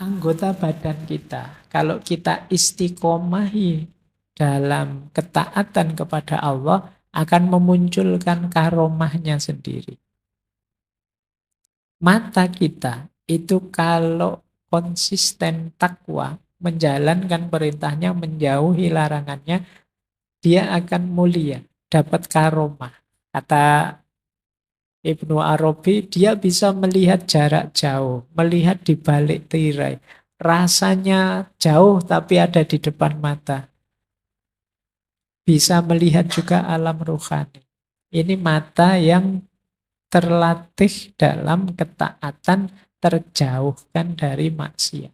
anggota badan kita. Kalau kita istiqomahi dalam ketaatan kepada Allah, akan memunculkan karomahnya sendiri. Mata kita itu kalau konsisten takwa, menjalankan perintahnya, menjauhi larangannya, dia akan mulia, dapat karomah. Kata Ibnu Arabi, dia bisa melihat jarak jauh, melihat di balik tirai. Rasanya jauh tapi ada di depan mata. Bisa melihat juga alam rohani. Ini mata yang terlatih dalam ketaatan, terjauhkan dari maksiat.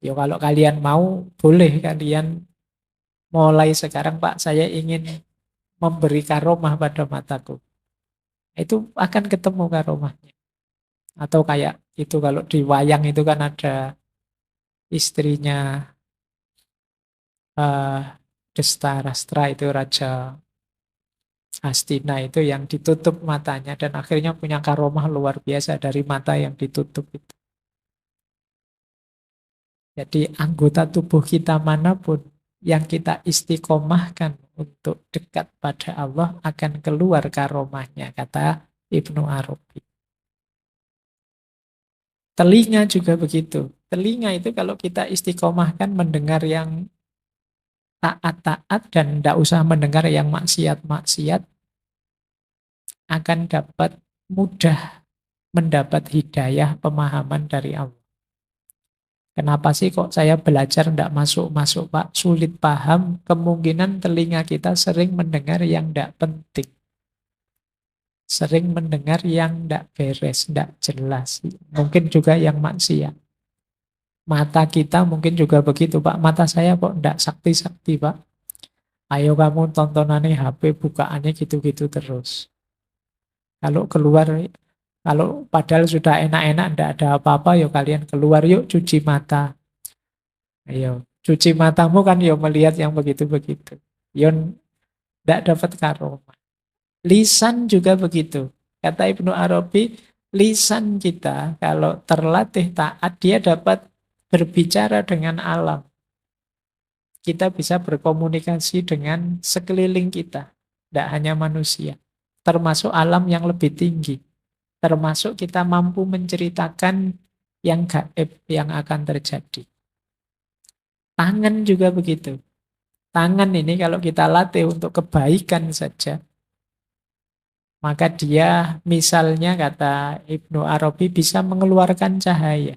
Ya kalau kalian mau, boleh kalian mulai sekarang, Pak, saya ingin memberi karomah pada mataku. Itu akan ketemu karomahnya. Atau kayak itu kalau di wayang itu kan ada istrinya eh Destarastra itu Raja Hastina itu yang ditutup matanya dan akhirnya punya karomah luar biasa dari mata yang ditutup itu. Jadi anggota tubuh kita manapun yang kita istiqomahkan untuk dekat pada Allah akan keluar karomahnya, kata Ibnu Arabi. Telinga juga begitu. Telinga itu kalau kita istiqomahkan mendengar yang taat-taat dan tidak usah mendengar yang maksiat-maksiat, akan dapat mudah mendapat hidayah pemahaman dari Allah. Kenapa sih kok saya belajar tidak masuk-masuk Pak? Sulit paham, kemungkinan telinga kita sering mendengar yang tidak penting. Sering mendengar yang tidak beres, tidak jelas. Mungkin juga yang maksiat. Mata kita mungkin juga begitu Pak. Mata saya kok tidak sakti-sakti Pak. Ayo kamu tontonannya HP, bukaannya gitu-gitu terus. Kalau keluar, kalau padahal sudah enak-enak, tidak ada apa-apa, yuk kalian keluar yuk cuci mata. Ayo, cuci matamu kan yo melihat yang begitu-begitu. Yo tidak dapat karomah. Lisan juga begitu. Kata Ibnu Arabi, lisan kita kalau terlatih taat, dia dapat berbicara dengan alam. Kita bisa berkomunikasi dengan sekeliling kita. Tidak hanya manusia. Termasuk alam yang lebih tinggi. Termasuk kita mampu menceritakan yang gaib yang akan terjadi. Tangan juga begitu. Tangan ini kalau kita latih untuk kebaikan saja, maka dia misalnya kata Ibnu Arabi bisa mengeluarkan cahaya.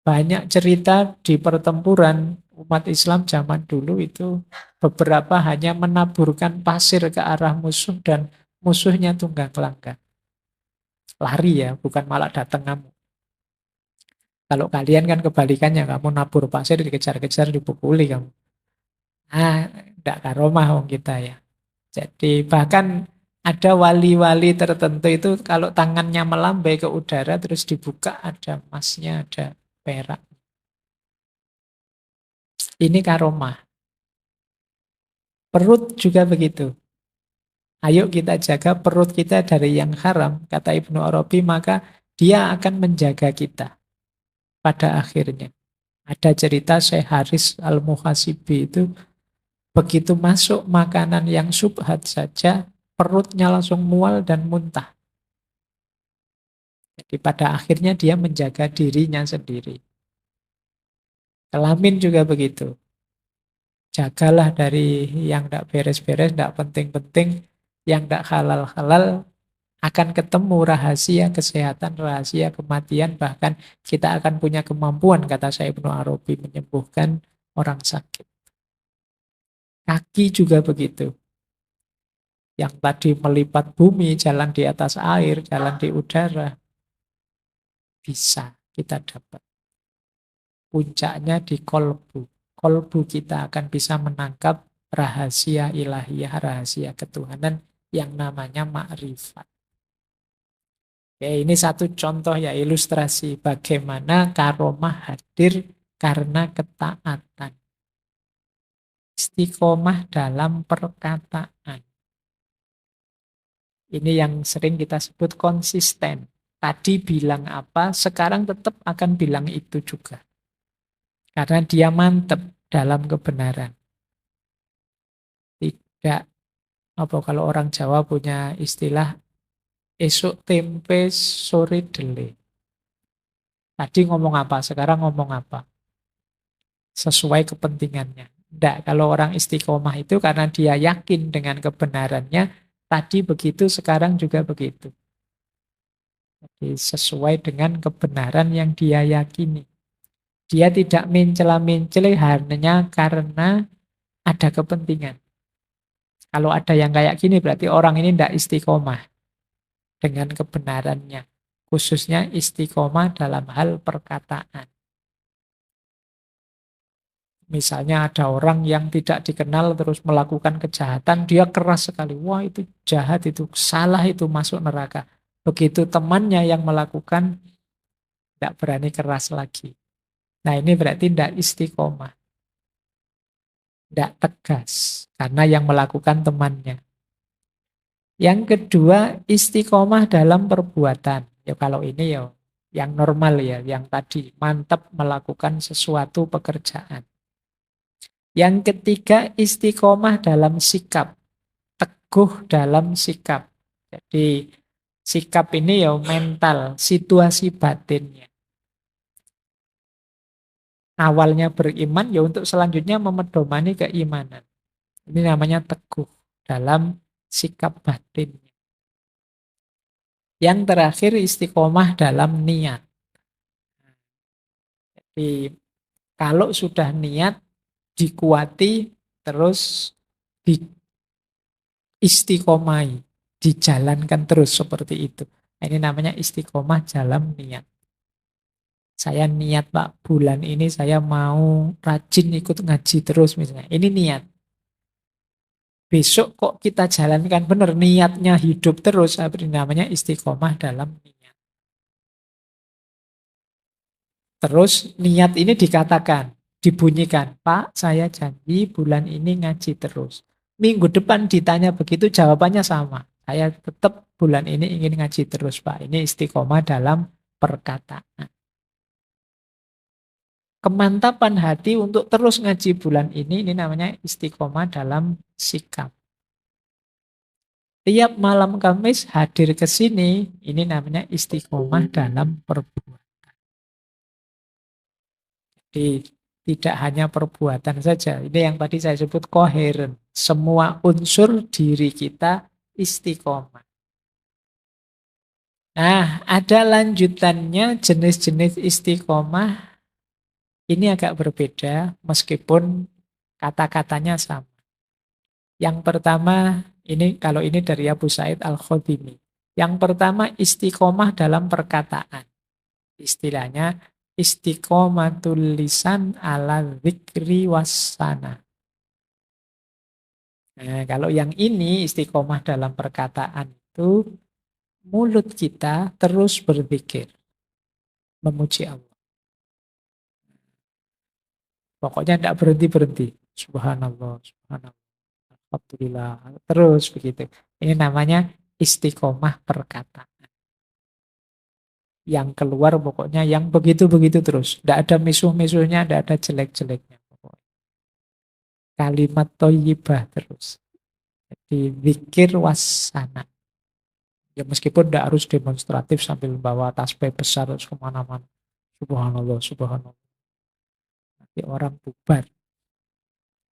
Banyak cerita di pertempuran umat Islam zaman dulu itu beberapa hanya menaburkan pasir ke arah musuh dan musuhnya tunggang langgang. Lari ya, bukan malah datang kamu. Kalau kalian kan kebalikannya, kamu nabur pasir dikejar-kejar dipukuli kamu. Ah, tidak karomah wong kita ya. Jadi bahkan ada wali-wali tertentu itu kalau tangannya melambai ke udara terus dibuka ada emasnya, ada perak. Ini karomah. Perut juga begitu. Ayo kita jaga perut kita dari yang haram, kata Ibnu Arabi, maka dia akan menjaga kita pada akhirnya. Ada cerita Syekh Haris Al-Muhasibi itu begitu masuk makanan yang syubhat saja, perutnya langsung mual dan muntah. Jadi pada akhirnya dia menjaga dirinya sendiri. Kelamin juga begitu. Jagalah dari yang tidak beres-beres, tidak penting-penting, yang tidak halal-halal, akan ketemu rahasia kesehatan, rahasia kematian, bahkan kita akan punya kemampuan, kata Syekh Ibnu Arabi, menyembuhkan orang sakit. Kaki juga begitu. Yang tadi melipat bumi, jalan di atas air, jalan di udara, bisa kita dapat. Puncaknya di kolbu. Kolbu kita akan bisa menangkap rahasia ilahiyah, rahasia ketuhanan yang namanya ma'rifat. Oke, ini satu contoh ya ilustrasi bagaimana karomah hadir karena ketaatan. Istiqomah dalam perkataan. Ini yang sering kita sebut konsisten. Tadi bilang apa, sekarang tetap akan bilang itu juga. Karena dia mantep dalam kebenaran. Tidak, apa kalau orang Jawa punya istilah, esok tempe, sore dele. Tadi ngomong apa, sekarang ngomong apa. Sesuai kepentingannya. Tidak, kalau orang istiqomah itu karena dia yakin dengan kebenarannya, tadi begitu, sekarang juga begitu. Jadi sesuai dengan kebenaran yang dia yakini. Dia tidak mencela-mencela hanya karena ada kepentingan. Kalau ada yang kayak gini berarti orang ini tidak istiqomah dengan kebenarannya. Khususnya istiqomah dalam hal perkataan. Misalnya ada orang yang tidak dikenal terus melakukan kejahatan, dia keras sekali. Wah itu jahat, itu salah, itu masuk neraka. Begitu temannya yang melakukan, tidak berani keras lagi. Nah ini berarti tidak istiqomah, tidak tegas. Karena yang melakukan temannya. Yang kedua, istiqomah dalam perbuatan. Ya kalau ini ya yang normal ya, yang tadi mantap melakukan sesuatu pekerjaan. Yang ketiga, istiqomah dalam sikap, teguh dalam sikap. Jadi sikap ini ya mental, situasi batinnya. Awalnya beriman ya untuk selanjutnya memedomani keimanan. Ini namanya teguh dalam sikap batinnya. Yang terakhir istiqomah dalam niat. Jadi kalau sudah niat dikuati terus diistiqomai, dijalankan terus seperti itu. Nah, ini namanya istiqomah dalam niat. Saya niat Pak, bulan ini saya mau rajin ikut ngaji terus misalnya. Ini niat. Besok kok kita jalankan benar, niatnya hidup terus. Ini namanya istiqomah dalam niat. Terus niat ini dikatakan, dibunyikan, Pak saya janji bulan ini ngaji terus. Minggu depan ditanya begitu jawabannya sama. Saya tetap bulan ini ingin ngaji terus Pak. Ini istiqomah dalam perkataan. Kemantapan hati untuk terus ngaji bulan ini namanya istiqomah dalam sikap. Tiap malam Kamis hadir ke sini, ini namanya istiqomah dalam perbuatan. Jadi tidak hanya perbuatan saja. Ini yang tadi saya sebut koheren. Semua unsur diri kita istiqomah. Nah, ada lanjutannya jenis-jenis istiqomah. Ini agak berbeda meskipun kata-katanya sama. Yang pertama, ini kalau ini dari Abu Said Al-Khodimi. Yang pertama istiqomah dalam perkataan. Istilahnya istiqomatul lisan ala dzikri wassana. Nah, kalau yang ini istiqomah dalam perkataan itu mulut kita terus berzikir, memuji Allah. Pokoknya tidak berhenti-berhenti. Subhanallah, subhanallah, alhamdulillah. Terus begitu. Ini namanya istiqomah perkataan. Yang keluar pokoknya yang begitu-begitu terus. Tidak ada misuh-misuhnya, tidak ada jelek-jeleknya. Kalimat thayyibah terus. Jadi zikir wasana. Ya meskipun tidak harus demonstratif sambil bawa tasbih besar terus kemana-mana. Subhanallah, subhanallah. Nanti orang bubar.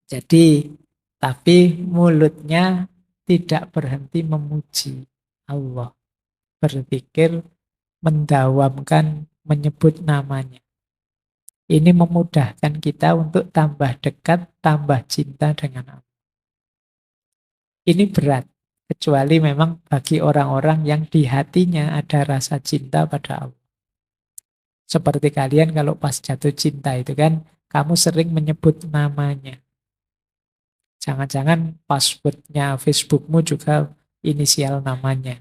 Jadi, tapi mulutnya tidak berhenti memuji Allah. Berzikir, mendawamkan, menyebut namanya. Ini memudahkan kita untuk tambah dekat, tambah cinta dengan Allah. Ini berat. Kecuali memang bagi orang-orang yang di hatinya ada rasa cinta pada Allah. Seperti kalian kalau pas jatuh cinta itu kan, kamu sering menyebut namanya. Jangan-jangan passwordnya Facebookmu juga inisial namanya.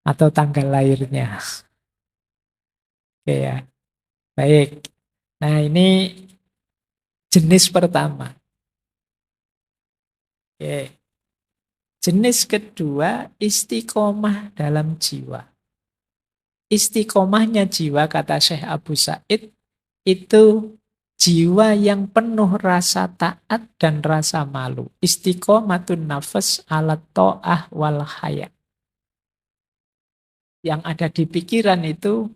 Atau tanggal lahirnya. Oke ya, baik. Nah ini jenis pertama. Oke. Jenis kedua, istiqomah dalam jiwa. Istiqomahnya jiwa, kata Syekh Abu Said, itu jiwa yang penuh rasa taat dan rasa malu. Istiqomatun nafas ala to'ah wal haya. Yang ada di pikiran itu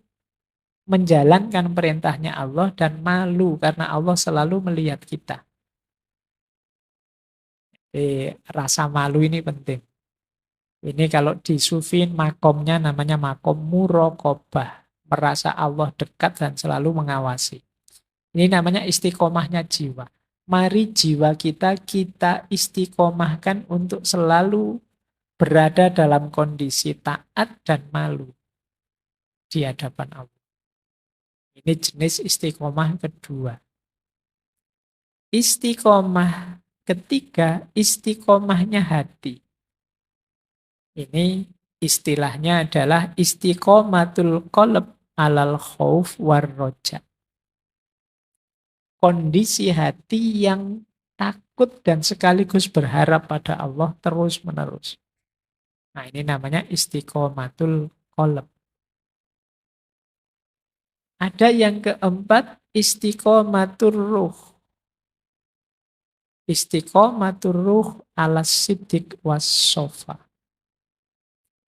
menjalankan perintahnya Allah dan malu karena Allah selalu melihat kita. Rasa malu ini penting. Ini kalau di Sufi makomnya namanya makom murokobah. Merasa Allah dekat dan selalu mengawasi. Ini namanya istiqomahnya jiwa. Mari jiwa kita istiqomahkan untuk selalu berada dalam kondisi taat dan malu di hadapan Allah. Ini jenis istiqomah kedua. Istiqomah ketiga, istiqomahnya hati. Ini istilahnya adalah istiqomatul qalb alal khauf war roja. Kondisi hati yang takut dan sekaligus berharap pada Allah terus-menerus. Nah, ini namanya istiqomatul qalb. Ada yang keempat, istiqomatur ruh. Istiqomatur ruh ala siddiq was sofa.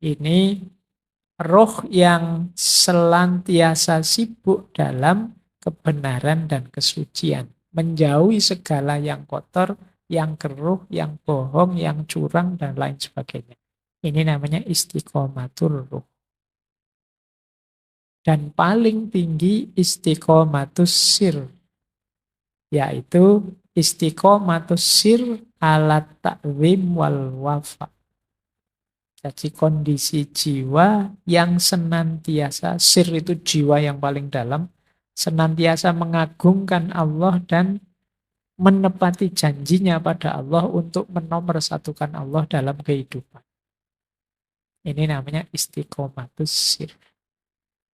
Ini roh yang senantiasa sibuk dalam kebenaran dan kesucian. Menjauhi segala yang kotor, yang keruh, yang bohong, yang curang, dan lain sebagainya. Ini namanya istiqomatur ruh. Dan paling tinggi istiqomatus sir, yaitu istiqomatus sir ala ta'zim wal wafa. Jadi kondisi jiwa yang senantiasa, sir itu jiwa yang paling dalam, senantiasa mengagungkan Allah dan menepati janjinya pada Allah untuk menomorsatukan Allah dalam kehidupan. Ini namanya istiqomatus sir.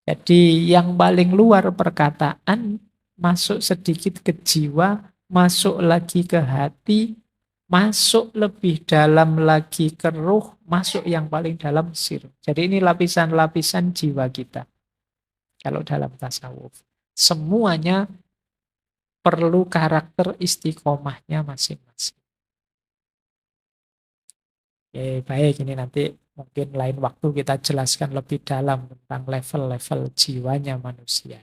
Jadi yang paling luar perkataan, masuk sedikit ke jiwa, masuk lagi ke hati, masuk lebih dalam lagi ke ruh, masuk yang paling dalam sir. Jadi ini lapisan-lapisan jiwa kita. Kalau dalam tasawuf. Semuanya perlu karakter istiqomahnya masing-masing. Oke, baik, ini nanti mungkin lain waktu kita jelaskan lebih dalam tentang level-level jiwanya manusia.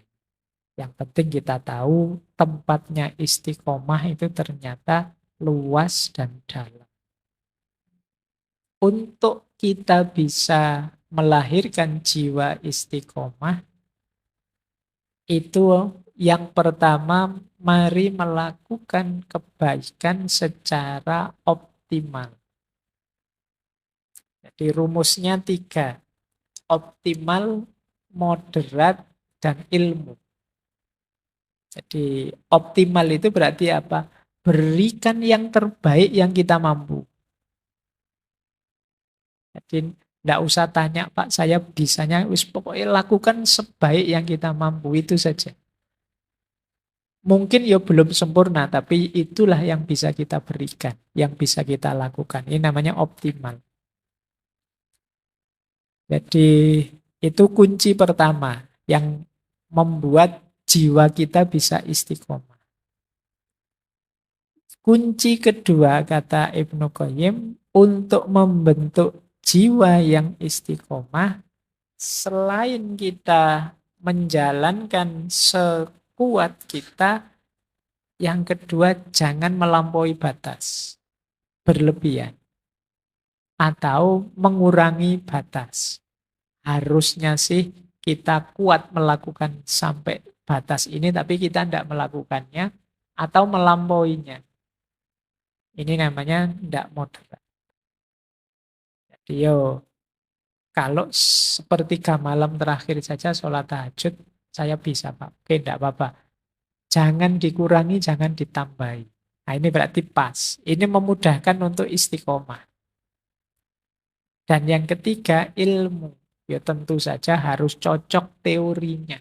Yang penting kita tahu tempatnya istiqomah itu ternyata luas dan dalam. Untuk kita bisa melahirkan jiwa istiqomah, itu yang pertama, mari melakukan kebaikan secara optimal. Jadi rumusnya 3, optimal, moderat, dan ilmu. Jadi optimal itu berarti apa? Berikan yang terbaik yang kita mampu. Jadi tidak usah tanya, Pak, saya bisanya, pokoknya lakukan sebaik yang kita mampu, itu saja. Mungkin ya belum sempurna, tapi itulah yang bisa kita berikan, yang bisa kita lakukan. Ini namanya optimal. Jadi itu kunci pertama yang membuat jiwa kita bisa istiqomah. Kunci kedua, kata Ibnu Qayyim, untuk membentuk jiwa yang istiqomah, selain kita menjalankan sekuat kita, yang kedua jangan melampaui batas, berlebihan, atau mengurangi batas. Harusnya sih kita kuat melakukan sampai batas ini, tapi kita tidak melakukannya, atau melampauinya. Ini namanya tidak moderat. Jadi kalau sepertiga malam terakhir saja sholat tahajud, saya bisa, Pak. Oke, tidak apa-apa. Jangan dikurangi, jangan ditambahi. Nah, ini berarti pas. Ini memudahkan untuk istiqomah. Dan yang ketiga, ilmu. Ya tentu saja harus cocok teorinya.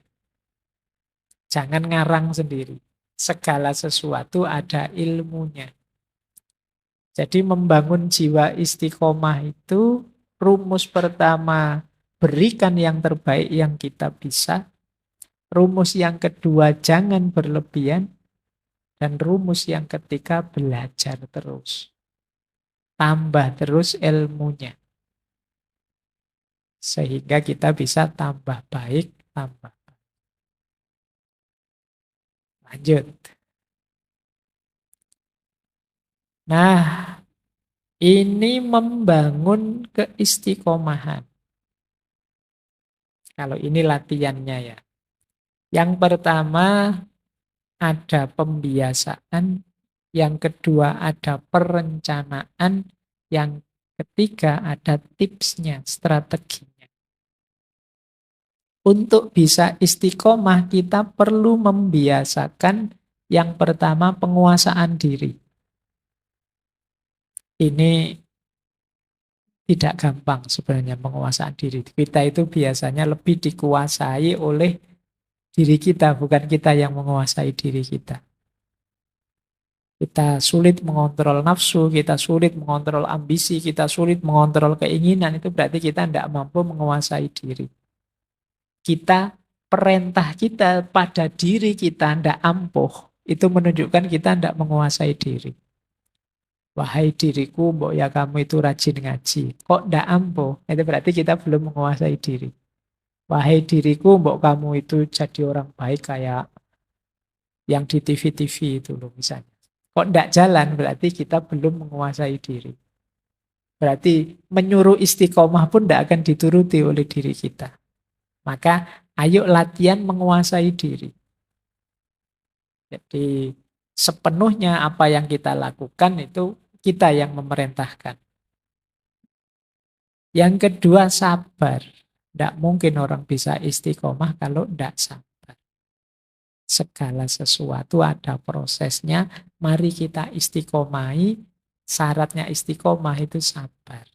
Jangan ngarang sendiri. Segala sesuatu ada ilmunya. Jadi membangun jiwa istiqomah itu rumus pertama berikan yang terbaik yang kita bisa. Rumus yang kedua, jangan berlebihan. Dan rumus yang ketiga, belajar terus. Tambah terus ilmunya. Sehingga kita bisa tambah baik, tambah. Lanjut. Nah, ini membangun keistiqomahan. Kalau ini latihannya ya. Yang pertama ada pembiasaan, yang kedua ada perencanaan, yang ketiga ada tipsnya, strateginya. Untuk bisa istiqomah kita perlu membiasakan yang pertama penguasaan diri. Ini tidak gampang sebenarnya penguasaan diri. Kita itu biasanya lebih dikuasai oleh diri kita, bukan kita yang menguasai diri kita. Kita sulit mengontrol nafsu, kita sulit mengontrol ambisi, kita sulit mengontrol keinginan, itu berarti kita tidak mampu menguasai diri. Kita, perintah kita pada diri kita tidak ampuh, itu menunjukkan kita tidak menguasai diri. Wahai diriku, mbok ya kamu itu rajin ngaji. Kok tidak ampuh? Itu berarti kita belum menguasai diri. Wahai diriku, mbok kamu itu jadi orang baik kayak yang di TV-TV itu loh misalnya. Kok tidak jalan? Berarti kita belum menguasai diri. Berarti menyuruh istiqomah pun tidak akan dituruti oleh diri kita. Maka ayo latihan menguasai diri. Jadi sepenuhnya apa yang kita lakukan itu kita yang memerintahkan. Yang kedua sabar. Tidak mungkin orang bisa istiqomah kalau tidak sabar. Segala sesuatu ada prosesnya. Mari kita istiqomahi. Syaratnya istiqomah itu sabar.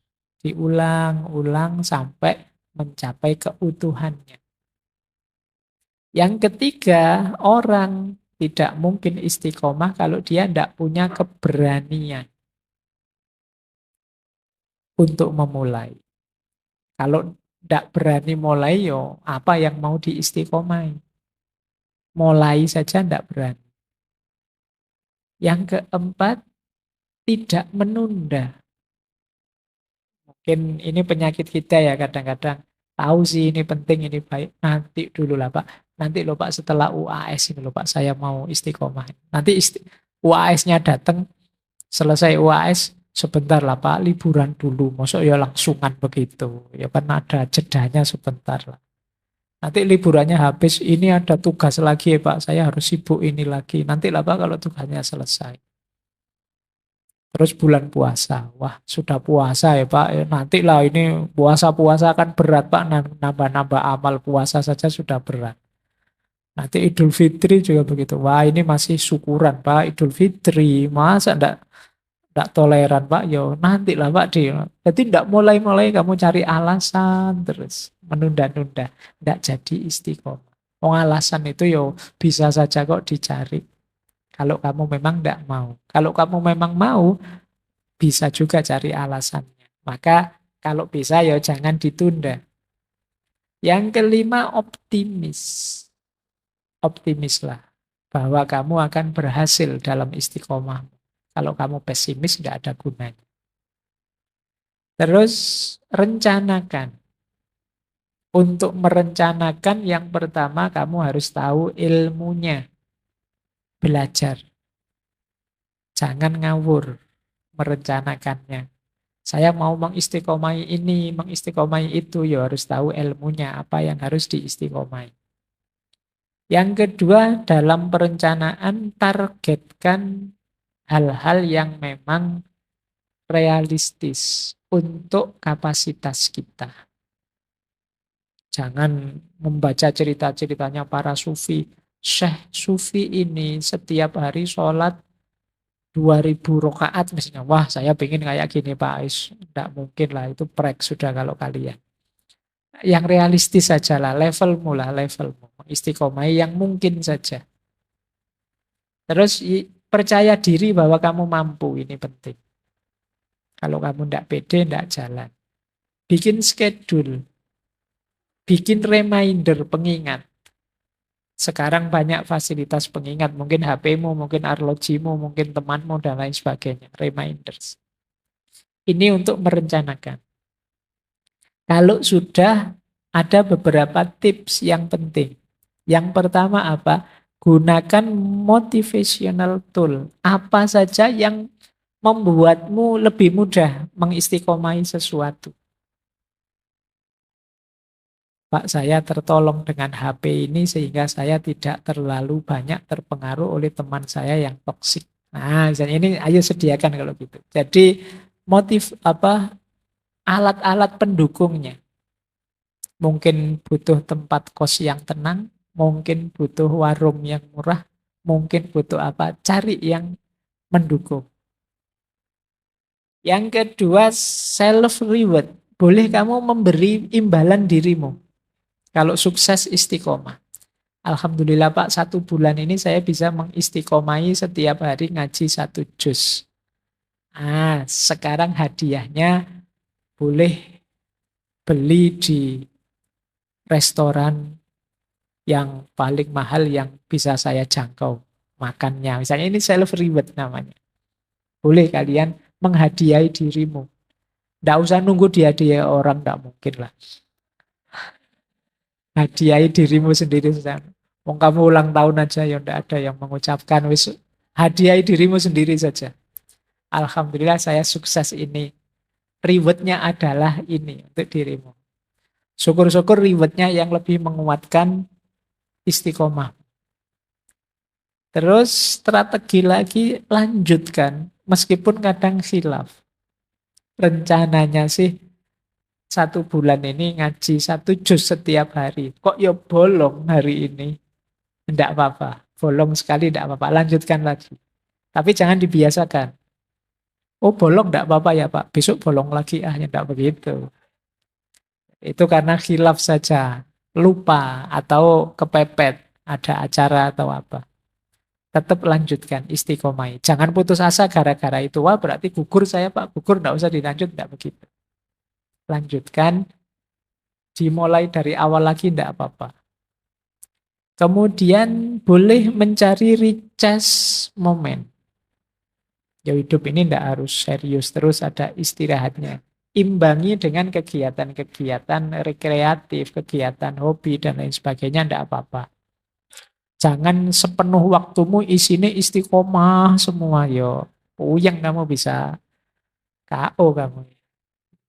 Diulang-ulang sampai mencapai keutuhannya. Yang ketiga, orang tidak mungkin istiqomah kalau dia tidak punya keberanian untuk memulai. Kalau tidak berani mulai, yo apa yang mau diistiqomai? Mulai saja tidak berani. Yang keempat, tidak menunda. Mungkin ini penyakit kita ya kadang-kadang. Tahu sih ini penting, ini baik. Nanti dulu lah Pak. Nanti loh Pak setelah UAS ini loh Pak saya mau istiqomah. Nanti UAS-nya datang, selesai UAS, sebentar lah Pak, liburan dulu. Maksud ya langsungan begitu. Ya kan ada jedanya sebentar lah. Nanti liburannya habis, ini ada tugas lagi ya Pak, saya harus sibuk ini lagi. Nanti lah Pak kalau tugasnya selesai. Terus bulan puasa, wah sudah puasa ya Pak, nanti lah ini puasa-puasa kan berat Pak, nambah-nambah amal puasa saja sudah berat. Nanti Idul Fitri juga begitu, wah ini masih syukuran Pak, Idul Fitri, masa enggak toleran Pak, yo nanti lah Pak. Jadi enggak mulai-mulai kamu cari alasan terus, menunda-nunda, enggak jadi istiqomah. Oh, alasan itu yo bisa saja kok dicari. Kalau kamu memang tidak mau. Kalau kamu memang mau, bisa juga cari alasannya. Maka kalau bisa ya jangan ditunda. Yang kelima, optimis. Optimislah bahwa kamu akan berhasil dalam istiqomah. Kalau kamu pesimis, tidak ada gunanya. Terus rencanakan. Untuk merencanakan yang pertama kamu harus tahu ilmunya. Belajar. Jangan ngawur merencanakannya. Saya mau mengistiqomai ini, mengistiqomai itu, ya harus tahu ilmunya, apa yang harus diistiqomai. Yang kedua, dalam perencanaan targetkan hal-hal yang memang realistis untuk kapasitas kita. Jangan membaca cerita-ceritanya para sufi. Syekh sufi ini setiap hari sholat 2000 rakaat misalnya. Wah, saya pengen kayak gini Pak Ais. Tidak mungkin lah, itu prek sudah kalau kalian. Yang realistis saja lah, levelmu lah, levelmu. Istiqomah yang mungkin saja. Terus percaya diri bahwa kamu mampu, ini penting. Kalau kamu tidak pede, tidak jalan. Bikin schedule. Bikin reminder, pengingat. Sekarang banyak fasilitas pengingat, mungkin HP-mu, mungkin arlojimu, mungkin temanmu, dan lain sebagainya. Reminders. Ini untuk merencanakan. Kalau sudah, ada beberapa tips yang penting. Yang pertama apa? Gunakan motivational tool. Apa saja yang membuatmu lebih mudah mengistiqomahi sesuatu. Pak, saya tertolong dengan HP ini sehingga saya tidak terlalu banyak terpengaruh oleh teman saya yang toksik. Nah, misalnya ini ayo sediakan kalau gitu. Jadi motif apa alat-alat pendukungnya. Mungkin butuh tempat kos yang tenang, mungkin butuh warung yang murah, mungkin butuh apa? Cari yang mendukung. Yang kedua, self reward. Boleh kamu memberi imbalan dirimu. Kalau sukses istiqomah. Alhamdulillah Pak, 1 bulan ini saya bisa mengistiqomahi setiap hari ngaji 1 juz. Sekarang hadiahnya boleh beli di restoran yang paling mahal yang bisa saya jangkau makannya. Misalnya ini self reward namanya. Boleh kalian menghadiahi dirimu. Tidak usah nunggu dihadiahi orang, tidak mungkin lah. Hadiahi dirimu sendiri. Wong kamu ulang tahun aja ya tidak ada yang mengucapkan. Wis hadiahi dirimu sendiri saja. Alhamdulillah saya sukses ini. Rewardnya adalah ini untuk dirimu. Syukur-syukur rewardnya yang lebih menguatkan istiqomah. Terus strategi lagi lanjutkan. Meskipun kadang khilaf. Rencananya sih 1 bulan ini ngaji 1 juz setiap hari. Kok ya bolong hari ini? Tidak apa-apa. Bolong sekali tidak apa-apa. Lanjutkan lagi. Tapi jangan dibiasakan. Oh bolong tidak apa-apa ya Pak. Besok bolong lagi. Ya tidak begitu. Itu karena khilaf saja. Lupa atau kepepet. Ada acara atau apa. Tetap lanjutkan istiqomah. Jangan putus asa gara-gara itu. Wah berarti gugur saya Pak. Gugur tidak usah dilanjut. Tidak begitu. Lanjutkan. Dimulai dari awal lagi tidak apa-apa. Kemudian boleh mencari recharge moment. Ya hidup ini tidak harus serius terus, ada istirahatnya. Imbangi dengan kegiatan-kegiatan rekreatif, kegiatan hobi dan lain sebagainya, tidak apa-apa. Jangan sepenuh waktumu isinya istiqomah semua yo. Puyeng kamu bisa KO kamu.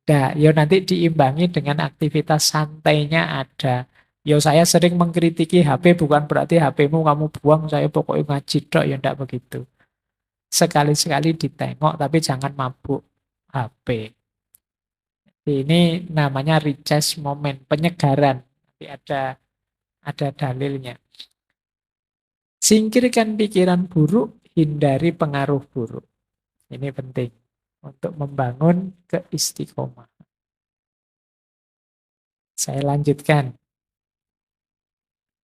Nah, yo nanti diimbangi dengan aktivitas santainya ada. Yo saya sering mengkritiki HP bukan berarti HP-mu kamu buang, saya pokoknya ngaji dok, ya enggak begitu. Sekali-sekali ditengok tapi jangan mabuk HP. Ini namanya recharge moment, penyegaran. Nanti ada dalilnya. Singkirkan pikiran buruk, hindari pengaruh buruk. Ini penting untuk membangun keistiqomah. Saya lanjutkan.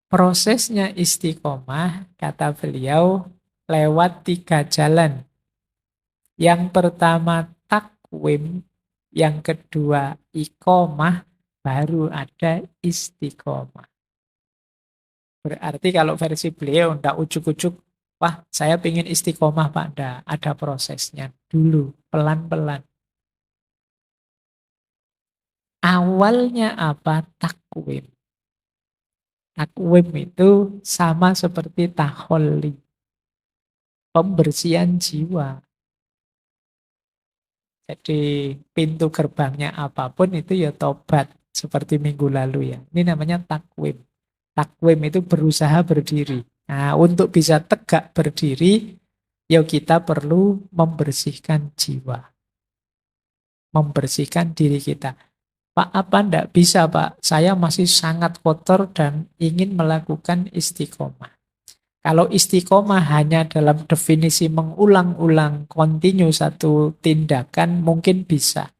Prosesnya istiqomah, kata beliau, lewat 3 jalan. Yang pertama takwim, yang kedua iqomah, baru ada istiqomah. Berarti kalau versi beliau ndak ujuk-ujuk, wah saya ingin istiqomah Pak, ndak, ada prosesnya dulu, pelan-pelan. Awalnya apa? Takwim. Takwim itu sama seperti taholli, pembersihan jiwa. Jadi pintu gerbangnya apapun itu ya tobat. Seperti minggu lalu ya. Ini namanya takwim. Takwim itu berusaha berdiri. Nah untuk bisa tegak berdiri, ya kita perlu membersihkan jiwa. Membersihkan diri kita. Pak, apa enggak bisa Pak? Saya masih sangat kotor dan ingin melakukan istiqomah. Kalau istiqomah hanya dalam definisi mengulang-ulang kontinu satu tindakan mungkin bisa.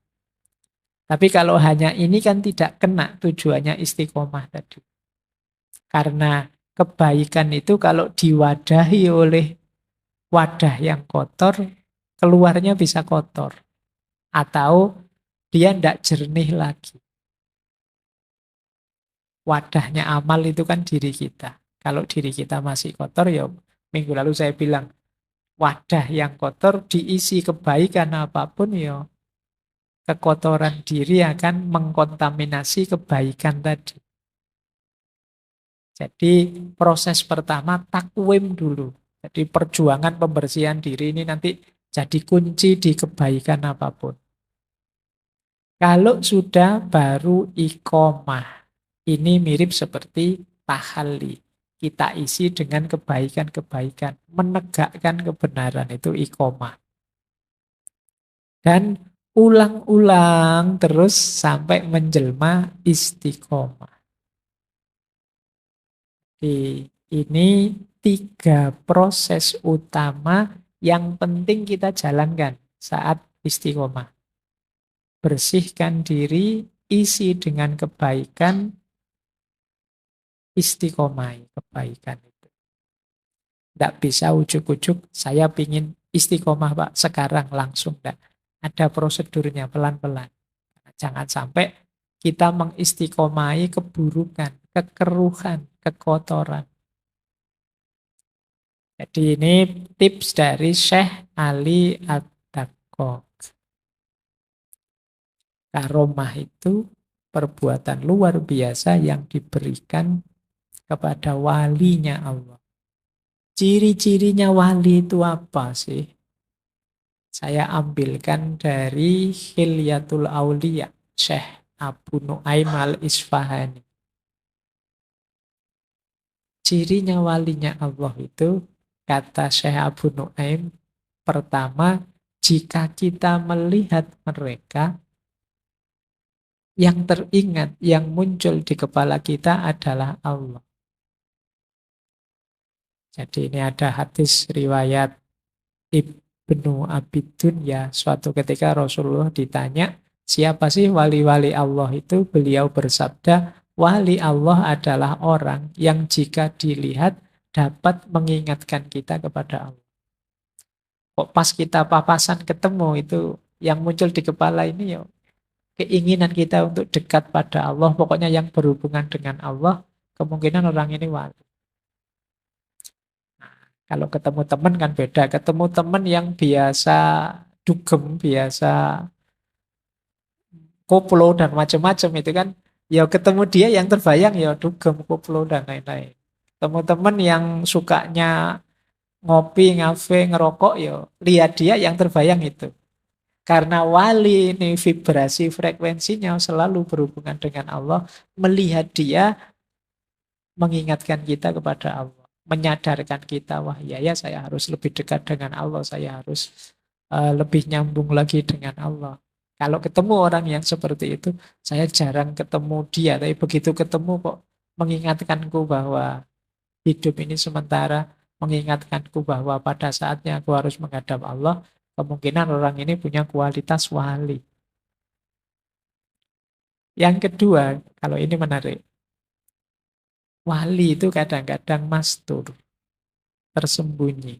Tapi kalau hanya ini kan tidak kena tujuannya istiqomah tadi. Karena kebaikan itu kalau diwadahi oleh wadah yang kotor, keluarnya bisa kotor. Atau dia tidak jernih lagi. wadahnya amal itu kan diri kita. Kalau diri kita masih kotor, ya minggu lalu saya bilang, wadah yang kotor diisi kebaikan apapun, ya kekotoran diri akan mengkontaminasi kebaikan tadi. Jadi proses pertama takwim dulu. Jadi perjuangan pembersihan diri ini nanti jadi kunci di kebaikan apapun. Kalau sudah baru iqomah. Ini mirip seperti tahalli. Kita isi dengan kebaikan-kebaikan. Menegakkan kebenaran itu iqomah. Dan ulang-ulang terus sampai menjelma istiqomah. Ini 3 proses utama yang penting kita jalankan saat istiqomah. Bersihkan diri, isi dengan kebaikan, istiqomah kebaikan itu. Tidak bisa ujuk-ujuk, saya pingin istiqomah Pak, sekarang langsung. Tidak. Ada prosedurnya pelan-pelan. Jangan sampai kita mengistiqomahi keburukan, kekeruhan, kekotoran. Jadi ini tips dari Syekh Ali At-Taqo. Karomah itu perbuatan luar biasa yang diberikan kepada walinya Allah. Ciri-cirinya wali itu apa sih? Saya ambilkan dari Hilyatul Auliya, Syekh Abu Nu'aim al-Isfahani. Cirinya walinya Allah itu, kata Syekh Abu Nu'aim, pertama, jika kita melihat mereka, yang teringat, yang muncul di kepala kita adalah Allah. Jadi ini ada hadis riwayat Ibnu Abi Dunya. Suatu ketika Rasulullah ditanya, siapa sih wali-wali Allah itu? Beliau bersabda, wali Allah adalah orang yang jika dilihat dapat mengingatkan kita kepada Allah. Kok pas kita papasan ketemu itu yang muncul di kepala ini ya keinginan kita untuk dekat pada Allah, pokoknya yang berhubungan dengan Allah, kemungkinan orang ini wali. Nah, kalau ketemu teman kan beda. Ketemu teman yang biasa dugem, biasa koplo dan macam-macam itu kan, ya ketemu dia yang terbayang ya dugem, koplo dan lain-lain. Ketemu teman yang sukanya ngopi, ngafe, ngerokok, ya lihat dia yang terbayang itu. Karena wali ini vibrasi frekuensinya selalu berhubungan dengan Allah, melihat dia mengingatkan kita kepada Allah, menyadarkan kita, wah ya saya harus lebih dekat dengan Allah, saya harus lebih nyambung lagi dengan Allah. Kalau ketemu orang yang seperti itu, saya jarang ketemu dia, tapi begitu ketemu kok mengingatkanku bahwa hidup ini sementara, mengingatkanku bahwa pada saatnya aku harus menghadap Allah, kemungkinan orang ini punya kualitas wali. Yang kedua, kalau ini menarik. Wali itu kadang-kadang mastur, tersembunyi.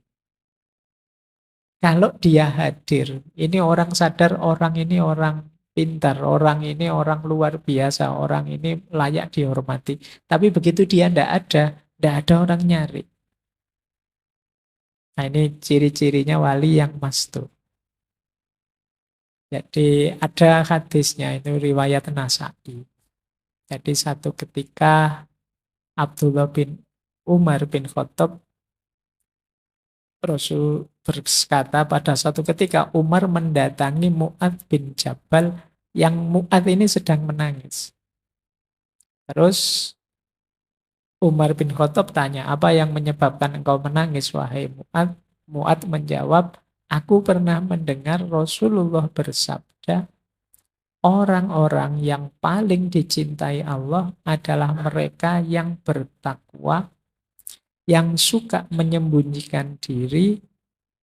Kalau dia hadir, ini orang sadar, orang ini orang pintar, orang ini orang luar biasa, orang ini layak dihormati. Tapi begitu dia tidak ada orang nyari. Nah ini ciri-cirinya wali yang mastur. Jadi ada hadisnya, itu riwayat Nasa'i. Jadi satu ketika Abdullah bin Umar bin Khattab, Rasul berkata pada suatu ketika Umar mendatangi Mu'adz bin Jabal yang Mu'adz ini sedang menangis. Terus Umar bin Khattab tanya, apa yang menyebabkan engkau menangis wahai Mu'adz? Mu'adz menjawab, aku pernah mendengar Rasulullah bersabda, orang-orang yang paling dicintai Allah adalah mereka yang bertakwa, yang suka menyembunyikan diri,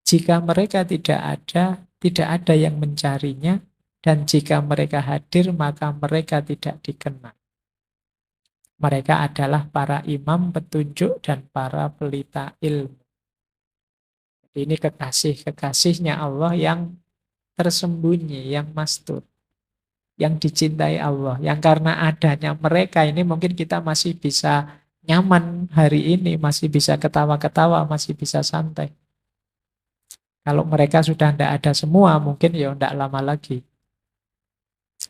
jika mereka tidak ada yang mencarinya, dan jika mereka hadir, maka mereka tidak dikenal. Mereka adalah para imam petunjuk dan para pelita ilmu. Ini kekasih-kekasihnya Allah yang tersembunyi, yang mastur. yang dicintai Allah. Yang karena adanya mereka ini mungkin kita masih bisa nyaman hari ini, masih bisa ketawa-ketawa, masih bisa santai. Kalau mereka sudah tidak ada semua, mungkin ya tidak lama lagi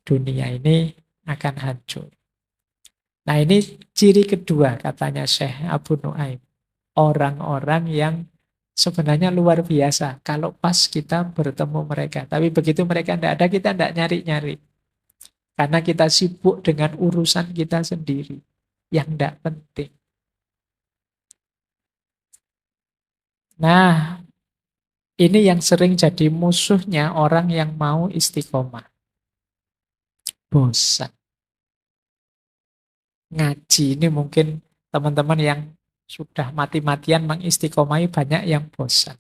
dunia ini akan hancur. Nah ini ciri kedua katanya Syekh Abu Nuaim. Orang-orang yang sebenarnya luar biasa kalau pas kita bertemu mereka. Tapi begitu mereka tidak ada, kita tidak nyari-nyari. Karena kita sibuk dengan urusan kita sendiri yang tidak penting. Nah, ini yang sering jadi musuhnya orang yang mau istiqomah. Bosan. Ngaji ini mungkin teman-teman yang sudah mati-matian mengistiqomahi banyak yang bosan.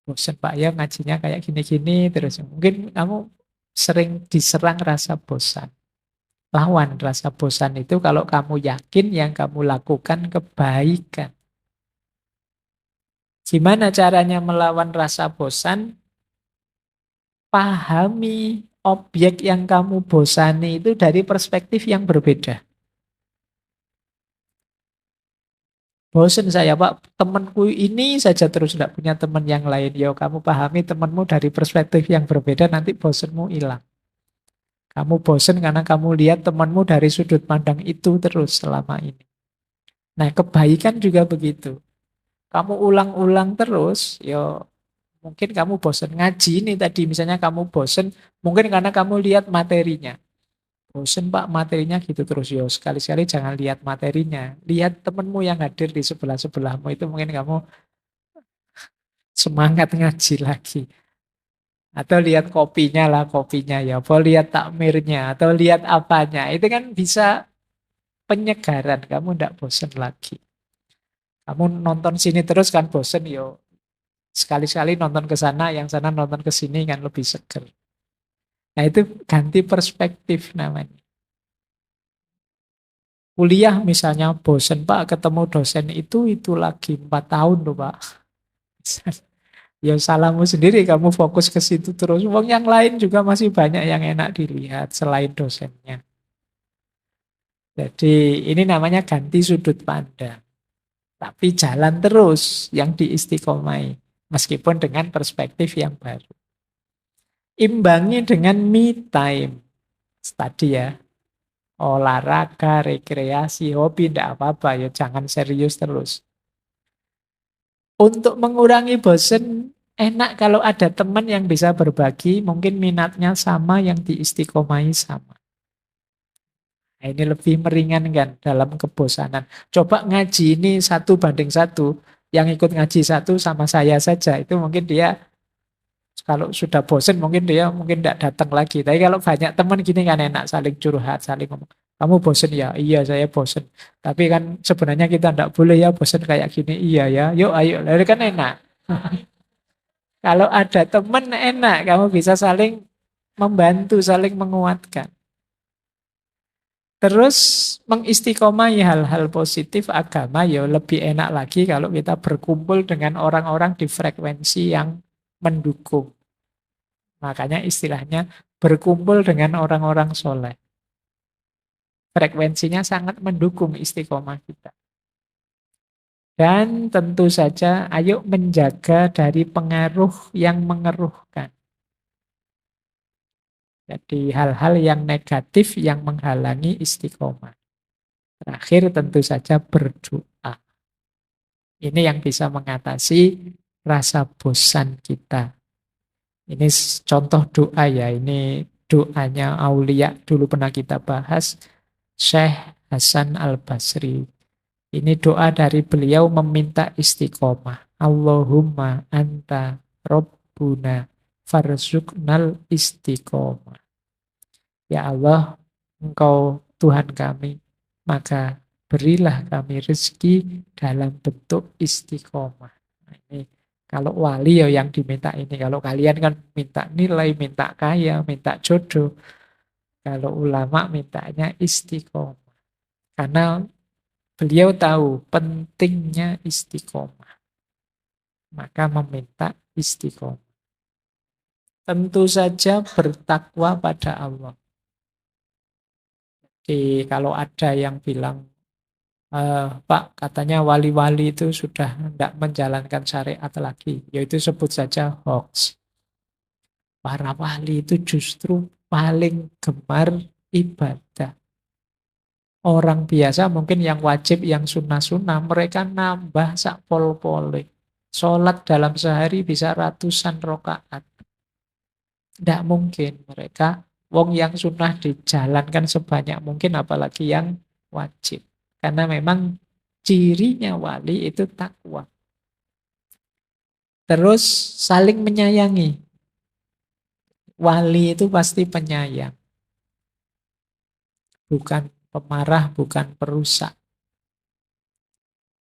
Bosan Pak ya ngajinya kayak gini-gini terus. Mungkin kamu sering diserang rasa bosan. Lawan rasa bosan itu kalau kamu yakin yang kamu lakukan kebaikan. Gimana caranya melawan rasa bosan? Pahami objek yang kamu bosani itu dari perspektif yang berbeda. Bosan saya Pak, temanku ini saja terus tidak punya teman yang lain. Yo, kamu pahami temanmu dari perspektif yang berbeda, nanti bosanmu hilang. Kamu bosan karena kamu lihat temanmu dari sudut pandang itu terus selama ini. Nah, kebaikan juga begitu. Kamu ulang-ulang terus, yo mungkin kamu bosan ngaji ini tadi. Misalnya kamu bosan, mungkin karena kamu lihat materinya. Bosan Pak materinya gitu terus, yo sekali-sekali jangan lihat materinya. Lihat temanmu yang hadir di sebelah-sebelahmu itu mungkin kamu semangat ngaji lagi. Atau lihat kopinya lah, kopinya ya. Atau lihat takmirnya, atau lihat apanya. Itu kan bisa penyegaran, kamu tidak bosan lagi. Kamu nonton sini terus kan bosan, yo. Sekali-sekali nonton ke sana, yang sana nonton ke sini kan lebih seger. Nah itu ganti perspektif namanya. Kuliah misalnya bosan Pak, ketemu dosen itu lagi 4 tahun loh Pak. Ya salahmu sendiri kamu fokus ke situ terus. Wong yang lain juga masih banyak yang enak dilihat selain dosennya. Jadi ini namanya ganti sudut pandang. Tapi jalan terus yang diistiqomai. Meskipun dengan perspektif yang baru. Imbangi dengan me time. Tadi ya. Olahraga, rekreasi, hobi, tidak apa-apa. Ya jangan serius terus. Untuk mengurangi bosen, enak kalau ada teman yang bisa berbagi, mungkin minatnya sama, yang diistiqomahi sama. Nah, ini lebih meringankan dalam kebosanan. Coba ngaji ini 1 banding 1, yang ikut ngaji 1 sama saya saja, itu mungkin dia kalau sudah bosen mungkin dia mungkin tidak datang lagi. Tapi kalau banyak teman gini kan enak saling curhat, saling ngomong. Kamu bosen ya? Iya saya bosen. Tapi kan sebenarnya kita tidak boleh ya bosen kayak gini. Iya ya, yuk ayo. Lalu kan enak. Kalau ada teman enak, kamu bisa saling membantu, saling menguatkan. Terus mengistiqomahi hal-hal positif agama ya lebih enak lagi kalau kita berkumpul dengan orang-orang di frekuensi yang mendukung. Makanya istilahnya berkumpul dengan orang-orang soleh. Frekuensinya sangat mendukung istiqomah kita. Dan tentu saja ayo menjaga dari pengaruh yang mengeruhkan. Jadi hal-hal yang negatif yang menghalangi istiqomah. Terakhir tentu saja berdoa. Ini yang bisa mengatasi rasa bosan kita. Ini contoh doa ya, ini doanya Aulia dulu pernah kita bahas, Syekh Hasan Al-Basri. Ini doa dari beliau meminta istiqomah. Allahumma anta Rabbuna farzuqnal istiqomah. Ya Allah, Engkau Tuhan kami, maka berilah kami rezeki dalam bentuk istiqomah. Nah, ini kalau wali ya yang diminta ini. Kalau kalian kan minta nilai, minta kaya, minta jodoh. Kalau ulama mintanya istiqomah. Karena beliau tahu pentingnya istiqomah. Maka meminta istiqomah. Tentu saja bertakwa pada Allah. Jadi kalau ada yang bilang, Pak, katanya wali-wali itu sudah tidak menjalankan syariat lagi. Yaitu sebut saja hoax. Para wali itu justru paling gemar ibadah. Orang biasa mungkin yang wajib, yang sunnah-sunnah, mereka nambah sak pol-pole. Sholat dalam sehari bisa ratusan rakaat. Tidak mungkin mereka, wong yang sunnah dijalankan sebanyak mungkin, apalagi yang wajib. Karena memang cirinya wali itu takwa. Terus saling menyayangi. Wali itu pasti penyayang. Bukan pemarah, bukan perusak.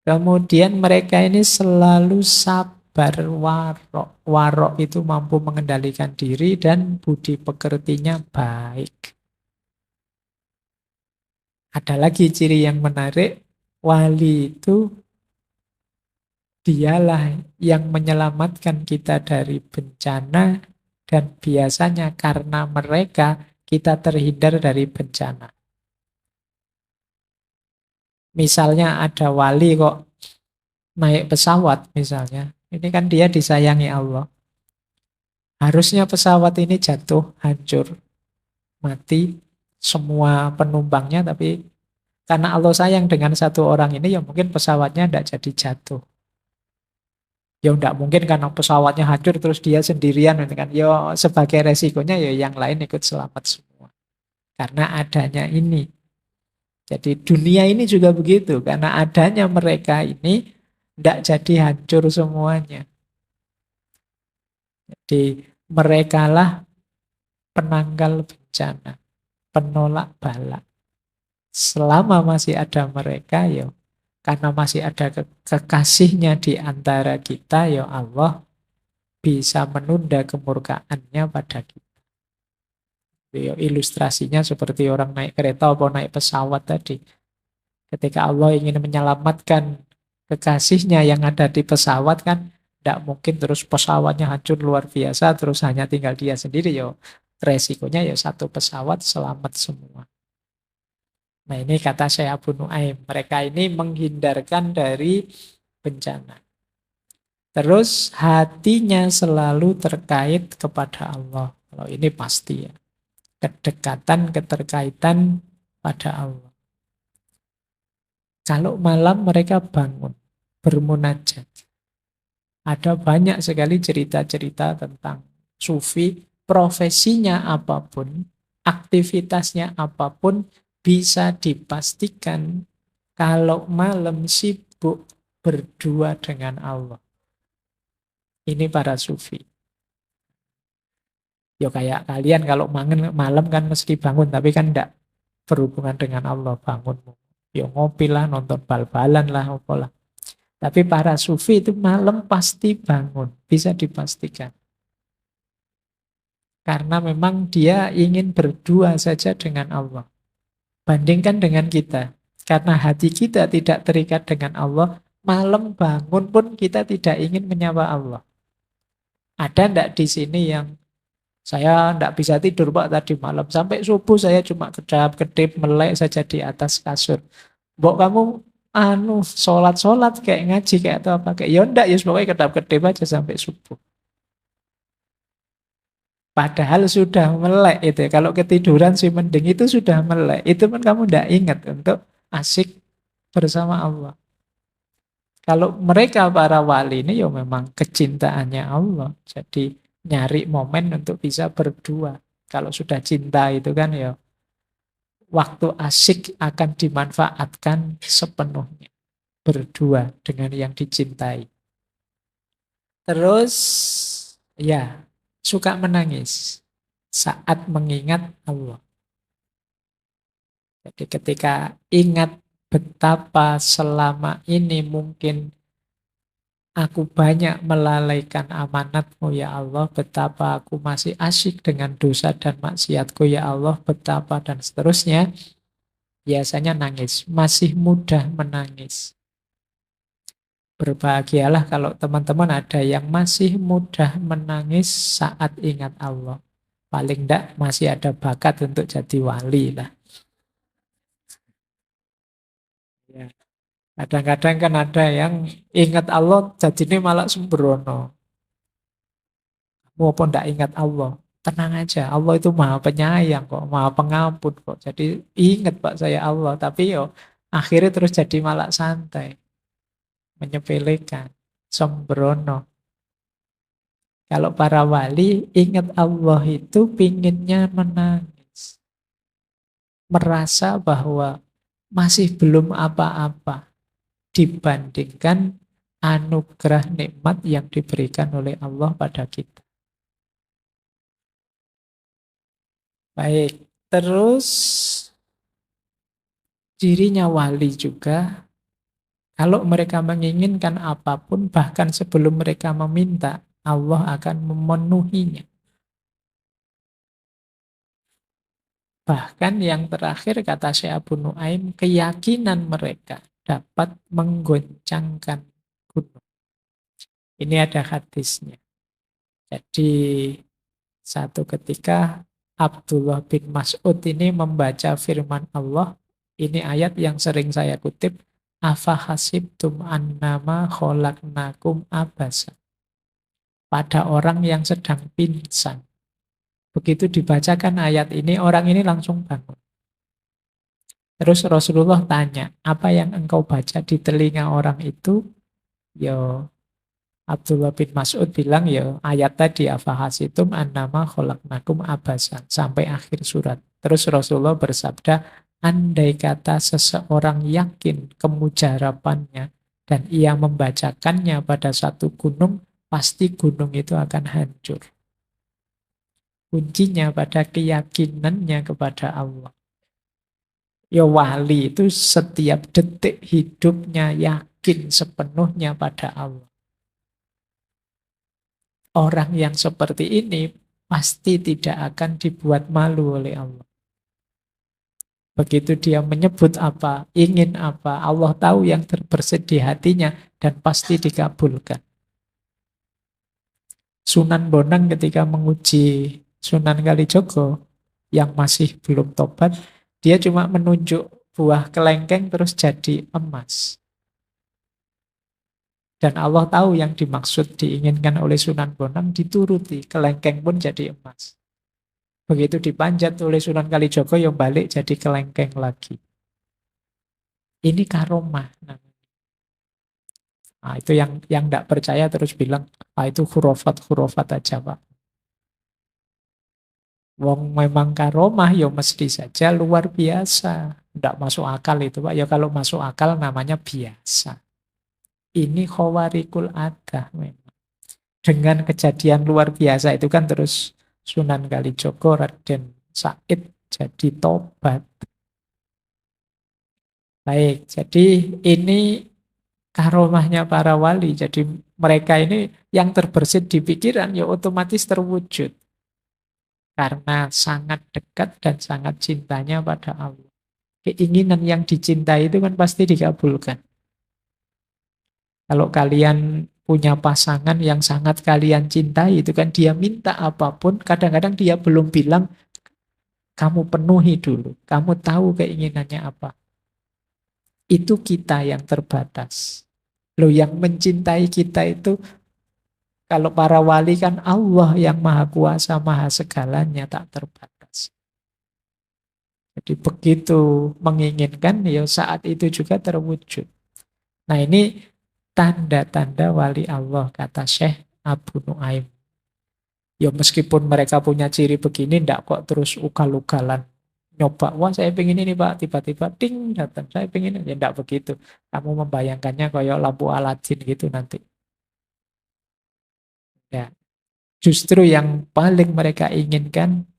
Kemudian mereka ini selalu sabar warok. Warok itu mampu mengendalikan diri dan budi pekertinya baik. Ada lagi ciri yang menarik, wali itu dialah yang menyelamatkan kita dari bencana dan biasanya karena mereka kita terhindar dari bencana. Misalnya ada wali kok naik pesawat misalnya, ini kan dia disayangi Allah. Harusnya pesawat ini jatuh, hancur, mati semua penumpangnya, tapi karena Allah sayang dengan satu orang ini, ya mungkin pesawatnya tidak jadi jatuh. Ya tidak mungkin karena pesawatnya hancur terus dia sendirian, gitu kan. Ya sebagai resikonya ya yang lain ikut selamat semua. Karena adanya ini. Jadi dunia ini juga begitu, karena adanya mereka ini tidak jadi hancur semuanya. Jadi merekalah penangkal bencana, penolak bala. Selama masih ada mereka, ya karena masih ada kekasihnya di antara kita, ya Allah bisa menunda kemurkaannya pada kita. Ya, ilustrasinya seperti orang naik kereta atau naik pesawat tadi. Ketika Allah ingin menyelamatkan kekasihnya yang ada di pesawat, kan tidak mungkin terus pesawatnya hancur luar biasa, terus hanya tinggal dia sendiri. Ya, resikonya ya satu pesawat selamat semua. Nah ini kata Syekh Abu Nuaim, mereka ini menghindarkan dari bencana. Terus hatinya selalu terkait kepada Allah. Kalau ini pasti ya. Kedekatan, keterkaitan pada Allah. Kalau malam mereka bangun, bermunajat. Ada banyak sekali cerita-cerita tentang sufi, profesinya apapun, aktivitasnya apapun, bisa dipastikan kalau malam sibuk berdua dengan Allah. Ini para sufi. Ya kayak kalian kalau malam kan mesti bangun, tapi kan tidak berhubungan dengan Allah bangun. Ya ngopi lah, nonton bal-balan lah, apalah. Tapi para sufi itu malam pasti bangun, bisa dipastikan. Karena memang dia ingin berdua saja dengan Allah. Bandingkan dengan kita. Karena hati kita tidak terikat dengan Allah, malam bangun pun kita tidak ingin menyapa Allah. Ada enggak di sini yang saya enggak bisa tidur Pak tadi malam. Sampai subuh saya cuma kedap-kedip melek saja di atas kasur. Mbok kamu sholat-sholat kayak ngaji kayak atau apa kayak ya enggak ya pokoknya kedap-kedip aja sampai subuh. Padahal sudah melek itu. Kalau ketiduran sih mending itu sudah melek. Itu pun kamu enggak ingat untuk asik bersama Allah. Kalau mereka para wali ini ya memang kecintaannya Allah. Jadi nyari momen untuk bisa berdua. Kalau sudah cinta itu kan ya waktu asik akan dimanfaatkan sepenuhnya. Berdua dengan yang dicintai. Terus ya suka menangis saat mengingat Allah. Jadi ketika ingat betapa selama ini mungkin aku banyak melalaikan amanatmu ya Allah, betapa aku masih asyik dengan dosa dan maksiatku ya Allah, betapa dan seterusnya. Biasanya nangis, masih mudah menangis. Berbahagialah kalau teman-teman ada yang masih mudah menangis saat ingat Allah. Paling enggak masih ada bakat untuk jadi wali lah. Ya. Kadang-kadang kan ada yang ingat Allah jadinya malah sembrono. Walaupun tidak ingat Allah, tenang aja. Allah itu maha penyayang kok, maha pengampun kok. Jadi ingat Pak saya Allah, tapi yo akhirnya terus jadi malah santai, menyepelekan, sembrono. Kalau para wali ingat Allah itu pinginnya menangis, merasa bahwa masih belum apa-apa dibandingkan anugerah nikmat yang diberikan oleh Allah pada kita. Baik, terus cirinya wali juga, kalau mereka menginginkan apapun, bahkan sebelum mereka meminta, Allah akan memenuhinya. Bahkan yang terakhir kata Syekh Abu Nuaim, keyakinan mereka dapat menggoncangkan gunung. Ini ada hadisnya. Jadi satu ketika Abdullah bin Mas'ud ini membaca firman Allah. Ini ayat yang sering saya kutip. Afa hasibtum annama kholaknakum abasa. Pada orang yang sedang pingsan. Begitu dibacakan ayat ini, orang ini langsung bangun. Terus Rasulullah tanya, apa yang engkau baca di telinga orang itu? Yo, Abdullah bin Mas'ud bilang ya ayat tadi afahasitum annama khalaqnakum abasan sampai akhir surat. Terus Rasulullah bersabda, andai kata seseorang yakin kemujarapannya dan ia membacakannya pada satu gunung, pasti gunung itu akan hancur. Kuncinya pada keyakinannya kepada Allah. Ya wali itu setiap detik hidupnya yakin sepenuhnya pada Allah. Orang yang seperti ini pasti tidak akan dibuat malu oleh Allah. Begitu dia menyebut apa, ingin apa, Allah tahu yang terbersit di hatinya dan pasti dikabulkan. Sunan Bonang ketika menguji Sunan Kalijogo yang masih belum tobat, dia cuma menunjuk buah kelengkeng terus jadi emas. Dan Allah tahu yang dimaksud diinginkan oleh Sunan Bonang dituruti, kelengkeng pun jadi emas. Begitu dipanjat oleh Sunan Kalijogo, yang balik jadi kelengkeng lagi. Ini karomah. Nah, itu yang tidak percaya terus bilang, itu khurafat aja Pak. Wong memang karomah, ya mesti saja luar biasa. Tidak masuk akal itu Pak. Ya kalau masuk akal namanya biasa. Ini khawarikul adah memang. Dengan kejadian luar biasa itu kan terus Sunan Kalijogo, Raden Said jadi tobat. Baik, jadi ini karomahnya para wali. Jadi mereka ini yang terbersit di pikiran ya otomatis terwujud. Karena sangat dekat dan sangat cintanya pada Allah. Keinginan yang dicintai itu kan pasti dikabulkan. Kalau kalian punya pasangan yang sangat kalian cintai, itu kan dia minta apapun, kadang-kadang dia belum bilang, kamu penuhi dulu, kamu tahu keinginannya apa. Itu kita yang terbatas. Loh yang mencintai kita itu, kalau para wali kan Allah yang maha kuasa, maha segalanya, tak terbatas. Jadi begitu menginginkan, ya saat itu juga terwujud. Nah ini tanda-tanda wali Allah, kata Syekh Abu Nuaim. Ya meskipun mereka punya ciri begini, ndak kok terus ugal-ugalan. Nyoba, wah saya pengen ini Pak, tiba-tiba ding datang, saya pengen ini. Ya ndak begitu. Kamu membayangkannya kayak lampu Aladin gitu nanti. Ya, justru yang paling mereka inginkan,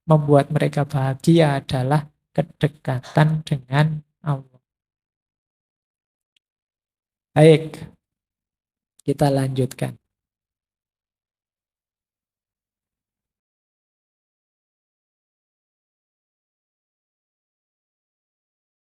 membuat mereka bahagia adalah kedekatan dengan Allah. Baik, kita lanjutkan.